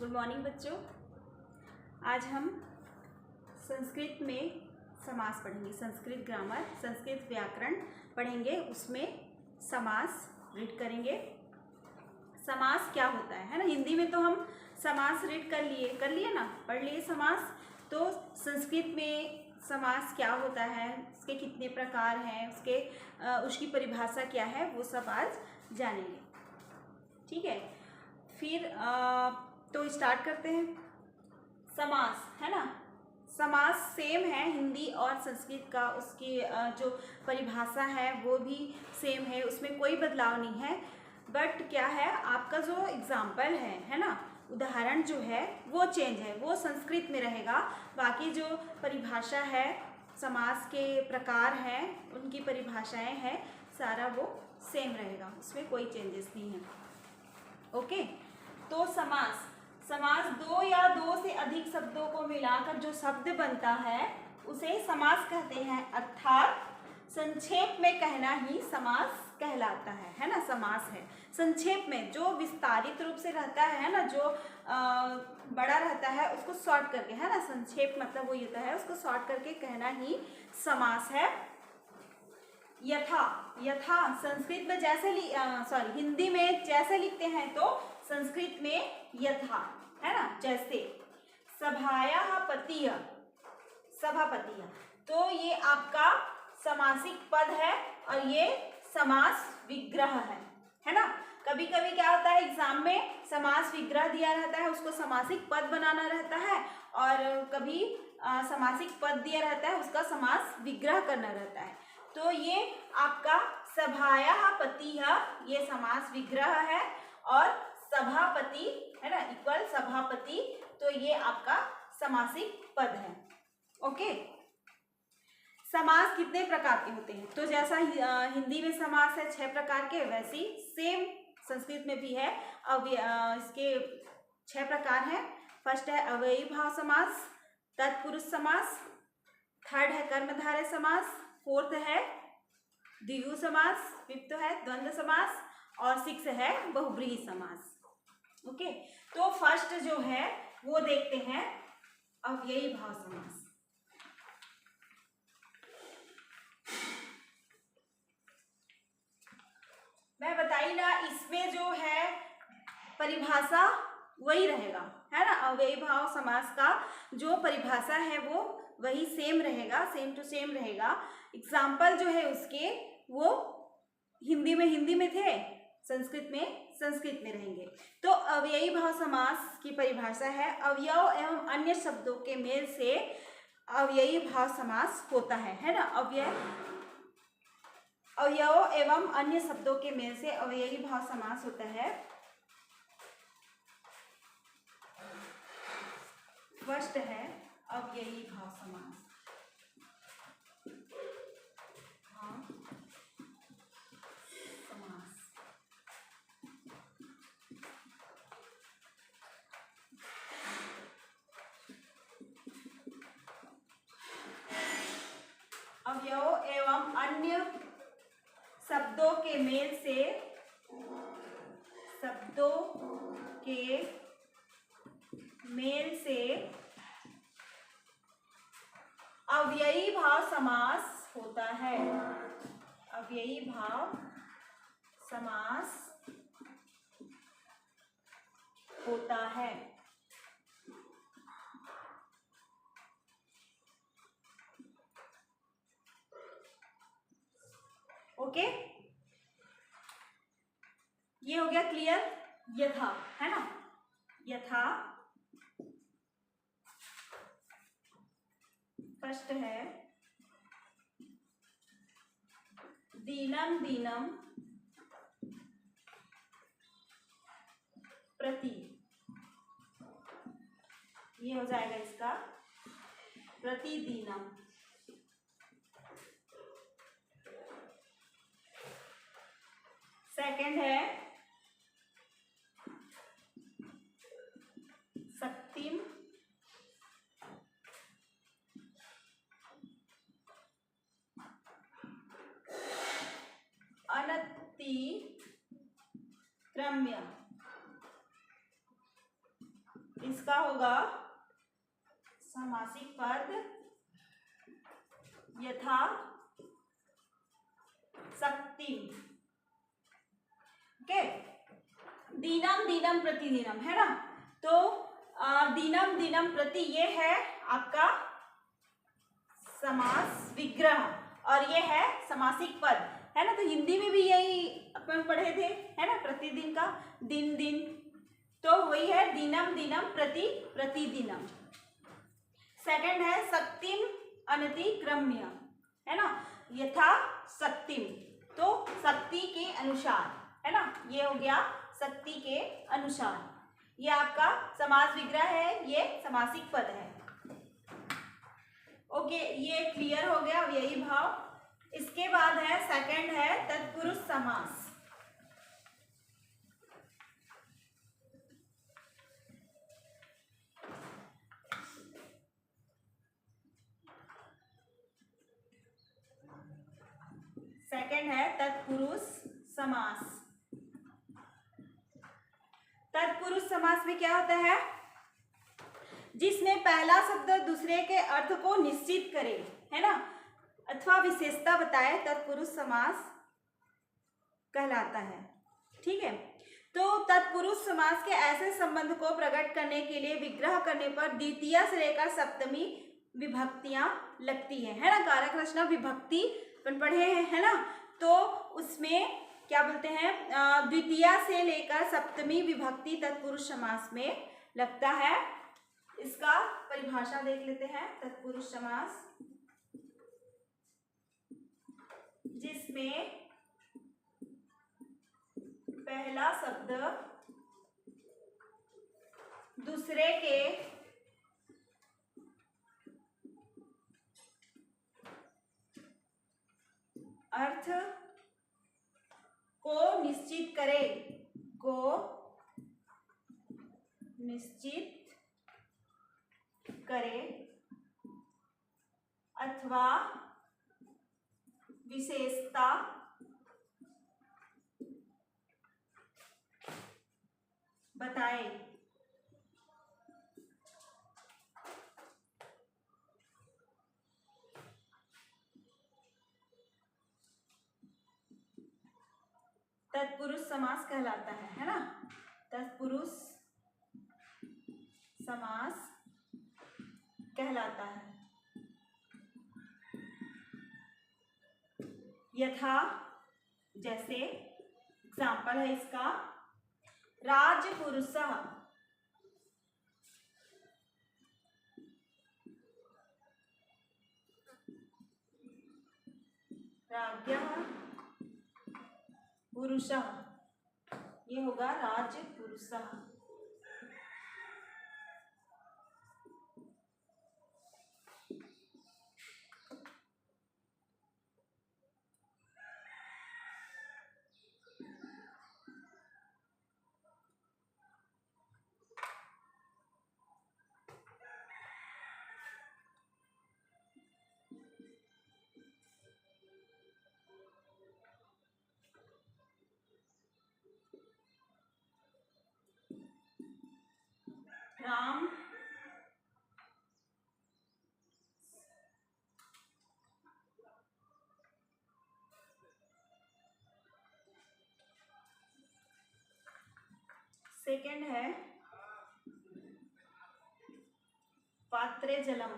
Good morning बच्चों। आज हम संस्कृत में समास पढ़ेंगे, संस्कृत ग्रामर, संस्कृत व्याकरण पढ़ेंगे। उसमें समास रीड करेंगे। समास क्या होता है ना। हिंदी में तो हम समास रीड कर लिए ना, पढ़ लिए समास। तो संस्कृत में समास क्या होता है, उसके कितने प्रकार हैं, उसकी परिभाषा क्या है, वो सब आज जानेंगे। ठीक है, फिर तो स्टार्ट करते हैं। समास है ना, समास सेम है हिंदी और संस्कृत का। उसकी जो परिभाषा है वो भी सेम है, उसमें कोई बदलाव नहीं है। बट क्या है, आपका जो एग्जाम्पल है ना, उदाहरण जो है वो चेंज है, वो संस्कृत में रहेगा। बाकी जो परिभाषा है, समास के प्रकार हैं, उनकी परिभाषाएं हैं, सारा वो सेम रहेगा, उसमें कोई चेंजेस नहीं है। ओके, तो समास दो या दो से अधिक शब्दों को मिलाकर जो शब्द बनता है उसे समास कहते हैं। अर्थात संक्षेप में कहना ही समास कहलाता है ना। समास है संक्षेप में, जो विस्तारित रूप से रहता है ना, जो बड़ा रहता है उसको शॉर्ट करके, है ना। संक्षेप मतलब वो होता है, उसको शॉर्ट करके कहना ही समास है। यथा संस्कृत में हिंदी में जैसे लिखते हैं तो संस्कृत में यथा, है ना, जैसे। सभापतिय, तो ये आपका समासिक पद है और ये समास विग्रह है ना। कभी कभी क्या होता है, एग्जाम में समास विग्रह दिया रहता है, उसको समासिक पद बनाना रहता है, और कभी समासिक पद दिया रहता है, उसका समास विग्रह करना रहता है। तो ये आपका सभापति है, ये समास विग्रह है, और सभापति है ना, इक्वल सभापति, तो ये आपका समासिक पद है। ओके, समास कितने प्रकार के होते हैं, तो जैसा हिंदी में समास है 6 प्रकार के, वैसे ही सेम संस्कृत में भी है। अब इसके 6 प्रकार हैं। फर्स्ट है अव्ययी भाव समास, तत्पुरुष समास, थर्ड है कर्मधारय समास, फोर्थ है द्विगु समास, फिफ्थ है द्वंद्व समास, और 6 है बहुब्रीहि समास। ओके, तो फर्स्ट जो है वो देखते हैं अव्ययी भाव समास। मैं बताई ना, इसमें जो है परिभाषा वही रहेगा, है ना। अव्ययी भाव समास का जो परिभाषा है वो वही सेम रहेगा, सेम टू सेम रहेगा। एग्जाम्पल जो है उसके वो हिंदी में थे, संस्कृत में रहेंगे। तो अव्ययी भाव समास की परिभाषा है, अवयव एवं अन्य शब्दों के मेल से अव्ययी भाव समास होता है ना। अवयव एवं अन्य शब्दों के मेल से अव्ययी भाव समास होता है। फर्स्ट है अव्ययी भाव समास। अवयव एवं अन्य शब्दों के मेल से अव्ययी भाव समास होता है। अव्ययी भाव समास होता है। ओके, ये हो गया क्लियर। यथा, है ना, यथा फर्स्ट है दीनम प्रति, ये हो जाएगा इसका प्रतिदिनम। सेकंड है शक्तिम अनतिक्रम्य। इसका होगा समासिक पद यथा शक्तिम। ओके, दिनम दिनम प्रतिदिनम है ना, तो दिनम दिनम प्रति ये है आपका समास विग्रह और ये है समासिक पद, है ना। तो हिंदी में भी यही अपन पढ़े थे, है ना, प्रतिदिन का दिन दिन, तो वही है दिनम दिनम प्रति प्रतिदिनम। सेकंड है शक्तिम अनतिक्रम्य, है ना, यथा शक्तिम, तो शक्ति के अनुसार, है ना, ये हो गया शक्ति के अनुसार। ये आपका समास विग्रह है, ये समासिक पद है। ओके, ये क्लियर हो गया यही भाव। इसके बाद है सेकंड है तत्पुरुष समास। सेकंड है तत्पुरुष समास। तत्पुरुष समास में क्या होता है, जिसमें पहला शब्द दूसरे के अर्थ को निश्चित करे, है ना, अथवा विशेषता बताए, तत्पुरुष समास कहलाता है। ठीक है, तो तत्पुरुष समास के ऐसे संबंध को प्रकट करने के लिए विग्रह करने पर द्वितीय से लेकर सप्तमी विभक्तियां लगती है ना। कारक रचना विभक्ति अपन पढ़े हैं, है ना, तो उसमें क्या बोलते हैं, द्वितीय से लेकर सप्तमी विभक्ति तत्पुरुष समास में लगता है। इसका परिभाषा देख लेते हैं। तत्पुरुष समास जिसमें पहला शब्द दूसरे के अर्थ को निश्चित करे, को निश्चित करे अथवा विशेषता बताए। तत्पुरुष समास कहलाता है ना। तत्पुरुष समास कहलाता है। यथा, जैसे एग्जाम्पल है इसका, राजपुरुषः, राज्ञः पुरुषः, ये होगा राजपुरुषः। राम सेकंड है पात्रे जलम,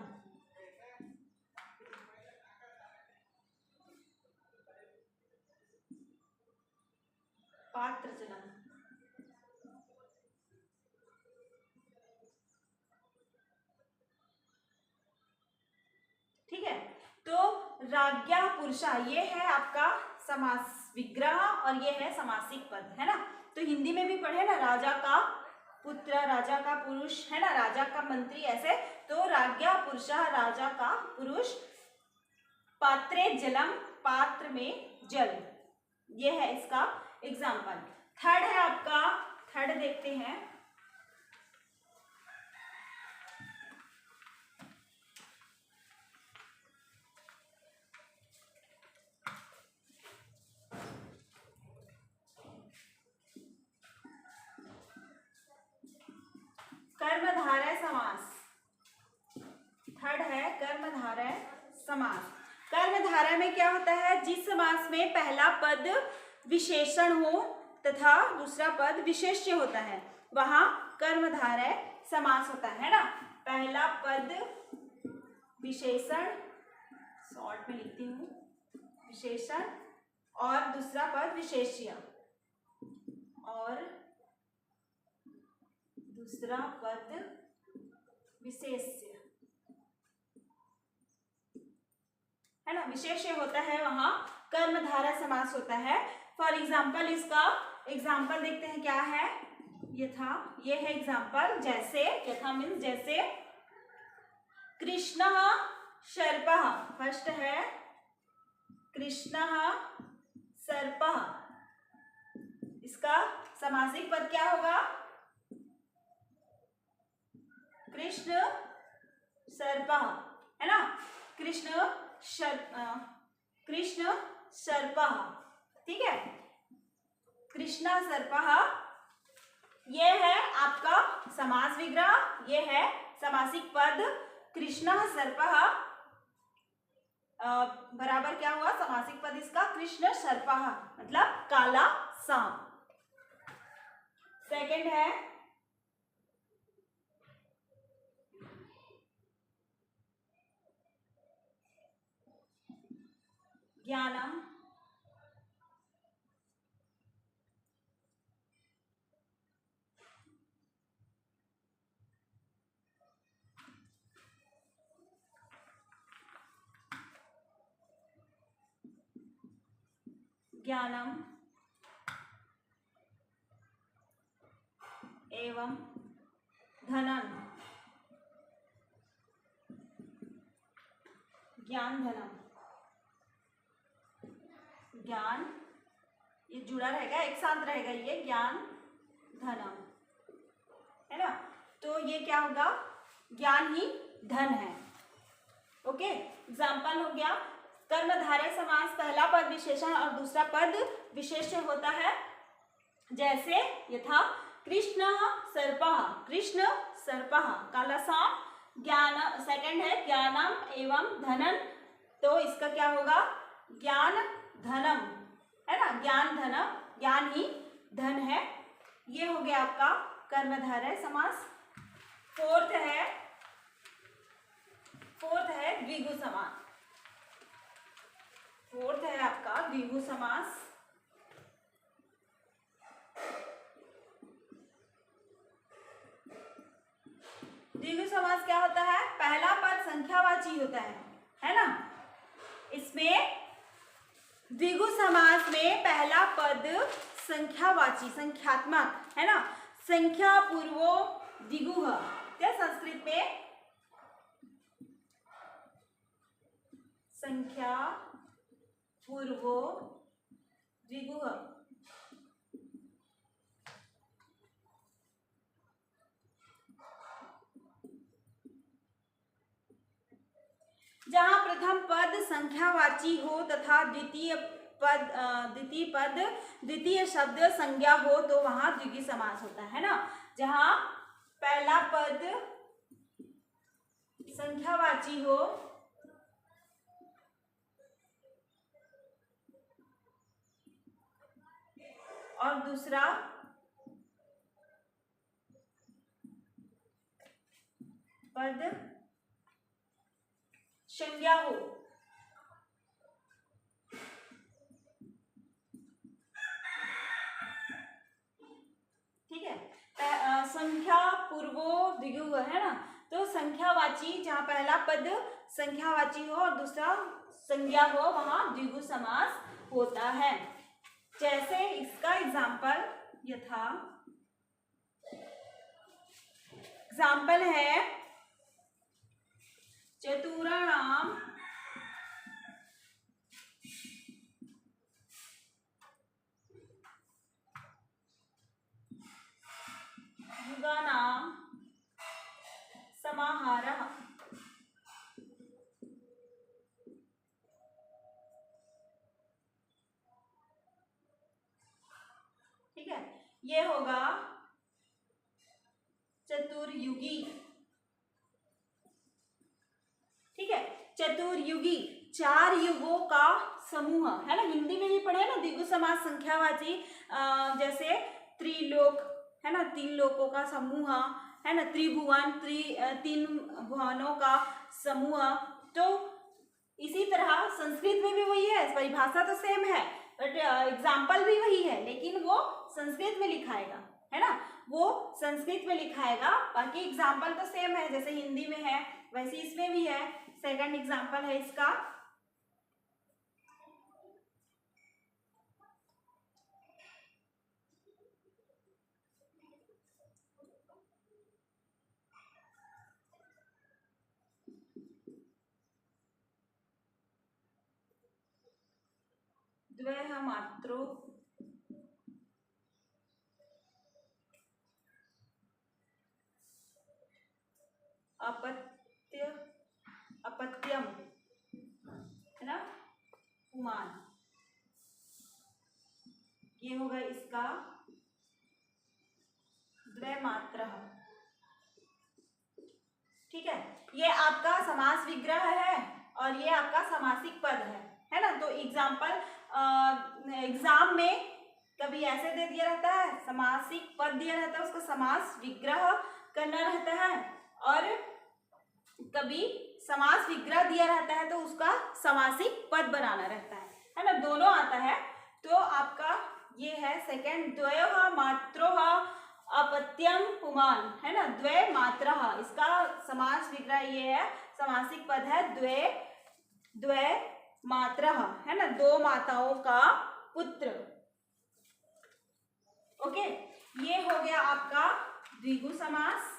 पात्र जलम। ठीक है, तो राज्ञा पुरुषा ये है आपका समास विग्रह और ये है समासिक पद, है ना। तो हिंदी में भी पढ़े ना, राजा का पुत्र, राजा का पुरुष, है ना, राजा का मंत्री, ऐसे। तो राज्ञा पुरुषा, राजा का पुरुष, पात्रे जलम, पात्र में जल, ये है इसका एग्जाम्पल। थर्ड है आपका, थर्ड देखते हैं, कर्मधारय समास। थर्ड है कर्मधारय समास। कर्मधारय में क्या होता है, जिस समास में पहला पद विशेषण हो तथा दूसरा पद विशेष्य होता है वहां कर्मधारय समास होता है ना। पहला पद विशेषण, शॉर्ट में लिखती हूँ, विशेषण, और दूसरा पद विशेष्य, और दूसरा पद विशेष्य, है ना, विशेष्य होता है, वहां कर्मधारय समास होता है। फॉर एग्जाम्पल इसका एग्जाम्पल देखते हैं क्या है। यथा, ये है एग्जाम्पल, जैसे, यथा मीन्स जैसे, कृष्णः सर्पः। फर्स्ट है कृष्णः सर्पः, इसका समासिक पद क्या होगा, कृष्ण सर्पः, है ना, कृष्ण सर्पः, ठीक है, कृष्णा सर्पः, ये है आपका समास विग्रह, ये है समासिक पद कृष्णः सर्पः, बराबर क्या हुआ समासिक पद इसका कृष्ण सर्पः, मतलब काला सांप। सेकंड है ज्ञानम, ज्ञानम एवं धनम, ज्ञान धनम, ज्ञान, ये जुड़ा रहेगा, एक साथ रहेगा, ये ज्ञान धनम, है ना, तो ये क्या होगा, ज्ञान ही धन है। ओके, एग्जाम्पल हो गया, कर्मधारय समास, पहला पद विशेषण और दूसरा पद विशेष्य होता है। जैसे यथा कृष्णः सर्पः, कृष्ण सर्पः काला सांप, ज्ञान, सेकंड है ज्ञानम एवं धनम, तो इसका क्या होगा, ज्ञान धनम, है ना, ज्ञान धनम, ज्ञान ही धन है। ये हो गया आपका कर्मधारय समास। फोर्थ है द्विगु समास। फोर्थ है आपका द्विगु समास। द्विगु समास क्या होता है, पहला पद संख्यावाची होता है ना। इसमें द्विगु समास में पहला पद संख्यावाची, संख्यात्मक, है ना, संख्या पूर्वो द्विगुः, क्या संस्कृत में संख्या पूर्वो द्विगुः, जहां प्रथम पद संख्यावाची हो तथा द्वितीय शब्द संज्ञा हो तो वहां द्विगु समास होता है ना। जहां पहला पद संख्यावाची हो और दूसरा पद संज्ञा हो, ठीक है, संख्या पूर्वो द्विगु है ना, तो संख्यावाची जहां पहला पद संख्यावाची हो और दूसरा संज्ञा हो वहां द्विगु समास होता है। जैसे इसका एग्जाम्पल, यथा एग्जाम्पल है चतुराणाम युगानाम समाहारः, ठीक है, ये होगा चतुर्युगी। ठीक है, चतुर्युगी 4 युगों का समूह, है ना। हिंदी में भी पढ़े ना द्विगु समास संख्यावाची, जैसे त्रिलोक, है ना, 3 लोकों का समूह, है ना, त्रिभुवन 3 भुवनों का समूह। तो इसी तरह संस्कृत में भी वही है, परिभाषा तो सेम है बट एग्जाम्पल भी वही है, लेकिन वो संस्कृत में लिखाएगा, है ना, वो संस्कृत में लिखाएगा, बाकी एग्जाम्पल तो सेम है, जैसे हिंदी में है वैसे इसमें भी है। सेकंड एग्जाम्पल है इसका, द्वय मात्रो अपत्यम, है ना, पुमान, ये होगा इसका द्वैमात्र। ठीक है, ये आपका समास विग्रह है और ये आपका समासिक पद है ना। तो एग्जाम में कभी ऐसे दे दिया रहता है, समासिक पद दिया रहता है, उसका समास विग्रह करना रहता है, और कभी समास विग्रह दिया रहता है तो उसका समासिक पद बनाना रहता है ना, दोनों आता है। तो आपका ये है सेकंड, द्वयोः मात्रोः अपत्यम पुमान, है ना, द्वय मात्रः, इसका समास विग्रह ये है, समासिक पद है द्वय मात्रः, है ना, 2 माताओं का पुत्र। ओके, ये हो गया आपका द्विगु समास।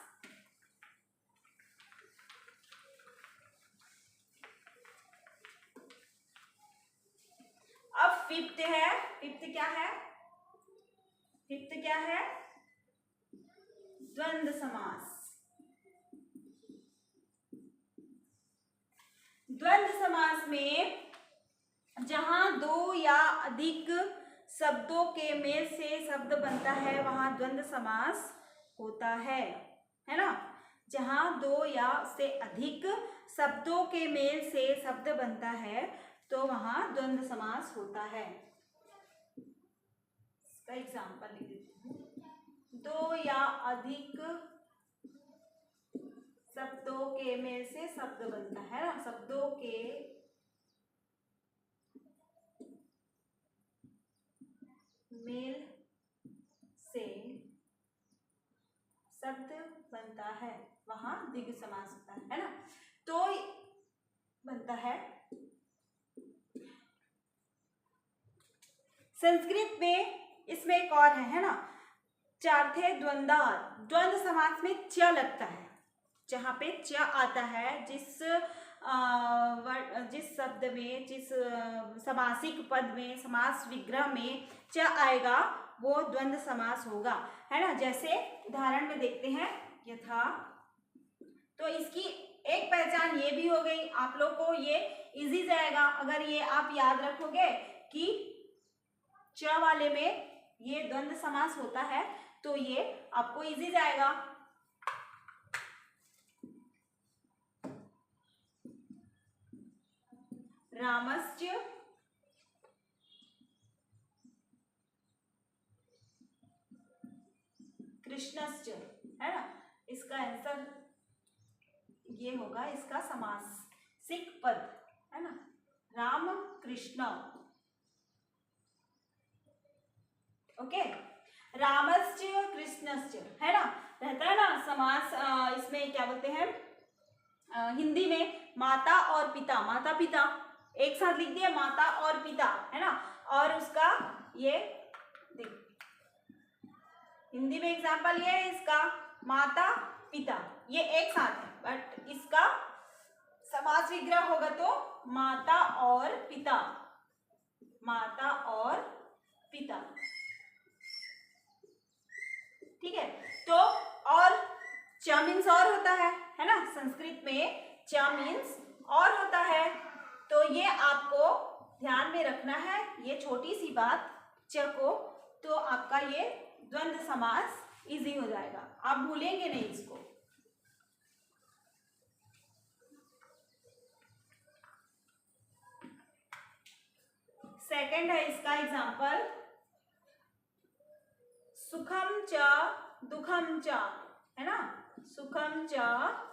अब फिफ्थ है, फिफ्थ क्या है, फिफ्थ क्या है, द्वंद्व समास। द्वंद्व समास में जहां 2 या अधिक शब्दों के मेल से शब्द बनता है वहां द्वंद्व समास होता है ना। जहां 2 या से अधिक शब्दों के मेल से शब्द बनता है तो वहां द्वंद्व समास होता है। इसका एग्जांपल लिख देती हूँ, 2 या अधिक शब्दों के मेल से शब्द बनता है ना, शब्दों के मेल से शब्द बनता है वहां द्विगु समास होता है ना। तो बनता है, संस्कृत में इसमें एक और है ना, चार्थे द्वंद्व, द्वंद्व समास में च लगता है, जहां पे च आता है, जिस शब्द में, जिस समासिक पद में, समास विग्रह में च आएगा वो द्वंद्व समास होगा, है ना। जैसे उदाहरण में देखते हैं, यथा, तो इसकी एक पहचान ये भी हो गई, आप लोग को ये इजी जाएगा अगर ये आप याद रखोगे कि च वाले में ये द्वंद्व समास होता है तो ये आपको इजी जाएगा। रामश्च कृष्णश्च, है ना, इसका आंसर ये होगा, इसका समासिक पद, है ना, राम कृष्ण। ओके, रामश्च कृष्णश्च, है ना, रहता है ना समास। इसमें क्या बोलते हैं, हिंदी में माता और पिता, माता पिता एक साथ लिख दिया, माता और पिता, है ना, और उसका ये देख, हिंदी में एग्जाम्पल ये है इसका, माता पिता, ये एक साथ है, बट इसका समास विग्रह होगा तो माता और पिता, माता और पिता। ठीक है, तो और च मीन्स और होता है ना, संस्कृत में च मीन्स और होता है, तो ये आपको ध्यान में रखना है, ये छोटी सी बात च को, तो आपका ये द्वंद्व समास इजी हो जाएगा, आप भूलेंगे नहीं इसको। सेकंड है इसका एग्जाम्पल, सुखम च दुखम च, है ना, सुखम च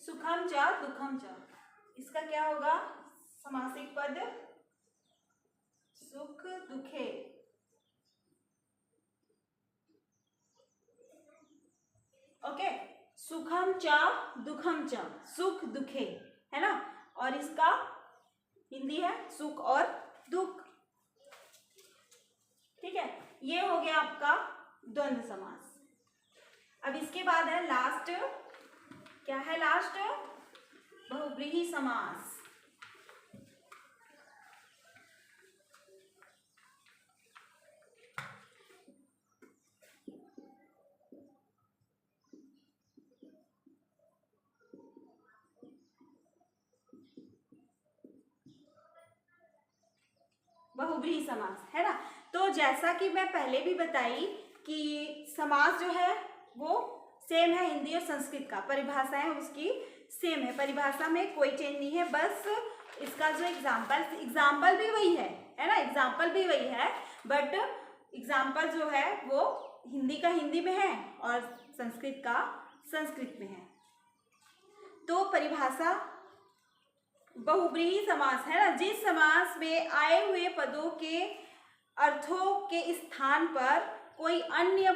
सुखम च दुखम च, इसका क्या होगा समासिक पद, सुख दुखे। ओके, सुखम च दुखम च, सुख दुखे, है ना, और इसका हिंदी है सुख और दुख। ठीक है, ये हो गया आपका द्वंद्व समास। अब इसके बाद है लास्ट, क्या है लास्ट, बहुव्रीहि समास। बहुव्रीहि समास, है ना। तो जैसा कि मैं पहले भी बताई कि समास जो है वो सेम है हिंदी और संस्कृत का, परिभाषाएं उसकी सेम है, परिभाषा में कोई चेंज नहीं है, बस इसका जो एग्जाम्पल भी वही है ना, एग्जाम्पल भी वही है, बट एग्जाम्पल जो है वो हिंदी का हिंदी में है और संस्कृत का संस्कृत में है। तो परिभाषा बहुव्रीहि समास, है ना, जिस समास में आए हुए पदों के अर्थों के स्थान पर कोई अन्य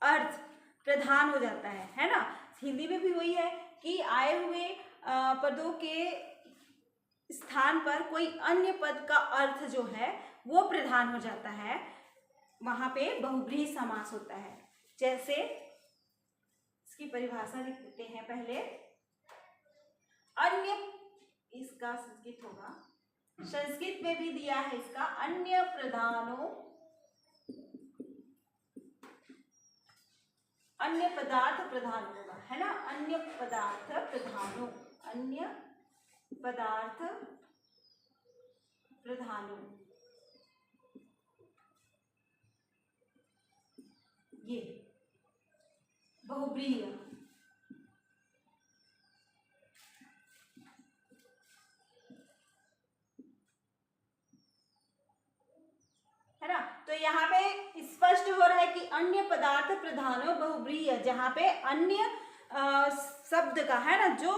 अर्थ प्रधान हो जाता है ना। हिंदी में भी वही है कि आए हुए पदों के स्थान पर कोई अन्य पद का अर्थ जो है वो प्रधान हो जाता है, वहां पे बहुव्रीहि समास होता है। जैसे इसकी परिभाषा लिखते हैं पहले, अन्य, इसका संस्कृत होगा, संस्कृत में भी दिया है इसका, अन्य प्रधानों, अन्य पदार्थ प्रधान होगा, है ना, अन्य पदार्थ प्रधानों, अन्य पदार्थ प्रधानों, ये बहुव्रीहि, है ना। तो यहाँ पे स्पष्ट हो रहा है कि अन्य पदार्थ प्रधानो बहुव्रीहि, जहाँ पे अन्य शब्द का, है ना, जो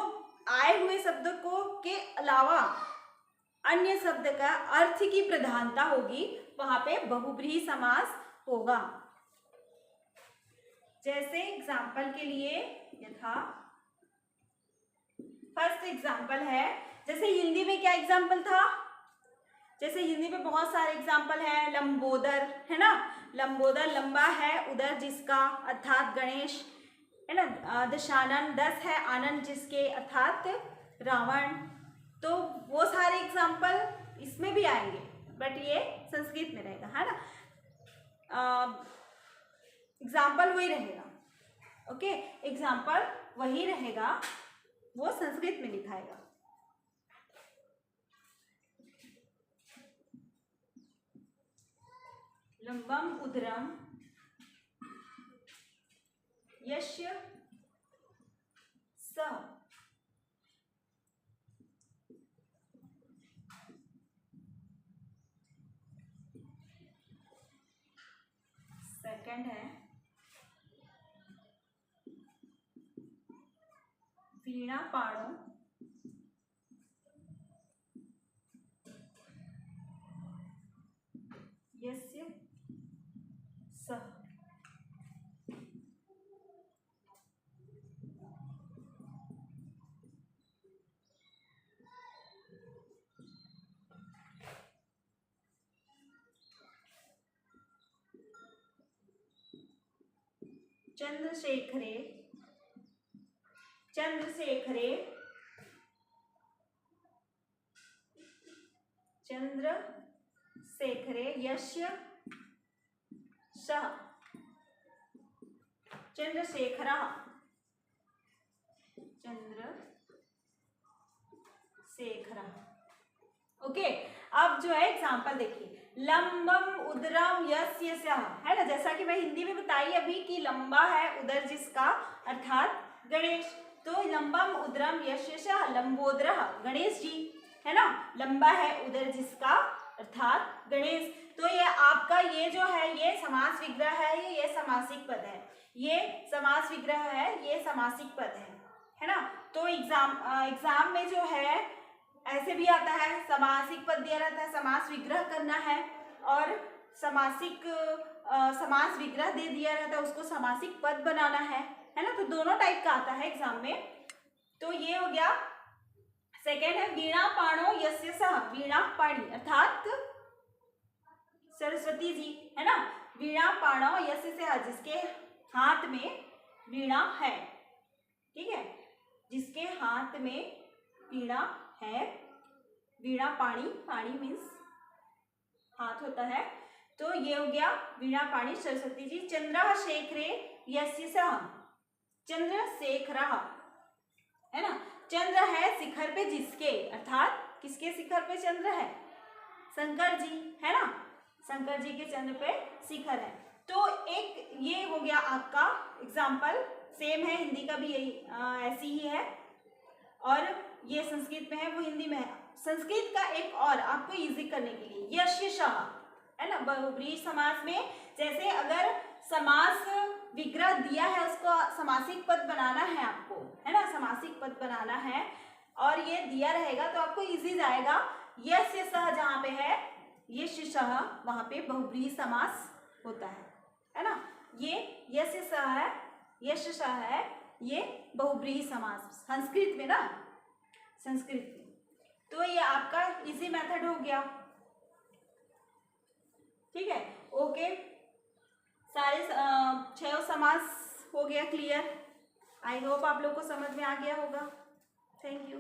आए हुए शब्द को के अलावा अन्य शब्द का अर्थ की प्रधानता होगी, वहां पे बहुव्रीहि समास होगा। जैसे एग्जाम्पल के लिए यथा, फर्स्ट एग्जाम्पल है, जैसे हिंदी में क्या एग्जाम्पल था, जैसे हिंदी में बहुत सारे एग्जाम्पल हैं, लंबोदर, है ना, लंबोदर लंबा है उदर जिसका अर्थात गणेश, है ना, दशानन 10 है आनंद जिसके अर्थात रावण। तो वो सारे एग्जाम्पल इसमें भी आएंगे, बट ये संस्कृत में रहेगा, है ना, एग्जाम्पल वही रहेगा। ओके, एग्जाम्पल वही रहेगा, वो संस्कृत में लिखाएगा। लंबम उदरम यस्य स, सेकंड है वीणा पाणो यस्य सः, चंद्रशेखरे चंद्रशेखरे चंद्रशेखरे यस्य सः चंद्रशेखरः ओके। अब जो है एग्जाम्पल देखिए, लंबम उदरम यस्य सः, है ना, जैसा कि मैं हिंदी में बताई अभी कि लंबा है उदर जिसका अर्थात गणेश, तो लंबम उदरम यस्य सः लंबोदरः गणेश जी, है ना, लंबा है उदर जिसका अर्थात गणेश। तो ये आपका ये जो है ये समास विग्रह है, ये समासिक पद है, ये समास विग्रह है, ये समासिक पद है ना। तो एग्जाम में जो है ऐसे भी आता है, समासिक पद दिया रहता है, समास विग्रह करना है, और समास विग्रह दे दिया रहता है, उसको समासिक पद बनाना है ना। तो दोनों टाइप का आता है एग्जाम में। तो ये हो गया। सेकेंड है वीणा पाणो यस्य सः, वीणा पाणी अर्थात सरस्वती जी, है ना, वीणा पाणो यस्य सः जिसके हाथ में वीणा है, ठीक है, जिसके हाथ में वीणा है, वीणा पाणी, पाणी मीन्स हाथ होता है, तो ये हो गया वीणा पाणी सरस्वती जी। चंद्रशेखरे यस्य सः, चंद्रशेखरः, है ना, चंद्र है शिखर पे जिसके, अर्थात किसके शिखर पे चंद्र है, शंकर जी, है ना, शंकर जी के चंद्र पे शिखर है। तो एक ये हो गया आपका एग्जाम्पल, सेम है, हिंदी का भी यही ऐसी ही है, और ये संस्कृत में है वो हिंदी में है। संस्कृत का एक और आपको इजी करने के लिए यस्य सः, है ना, बहुब्रीहि समास में जैसे अगर समास विग्रह दिया है उसको समासिक पद बनाना है आपको, है ना, समासिक पद बनाना है और ये दिया रहेगा तो आपको इजी जाएगा। यस्य सः जहाँ पे है, यस्य सः वहाँ पे बहुब्रीहि समास होता है ना। ये यस्य सः है, यस्य सः है, ये बहुब्रीहि समास संस्कृत में ना, संस्कृत में। तो ये आपका इजी मेथड हो गया, ठीक है, ओके। सारे 6 समास हो गया क्लियर। आई होप आप लोग को समझ में आ गया होगा। Thank you.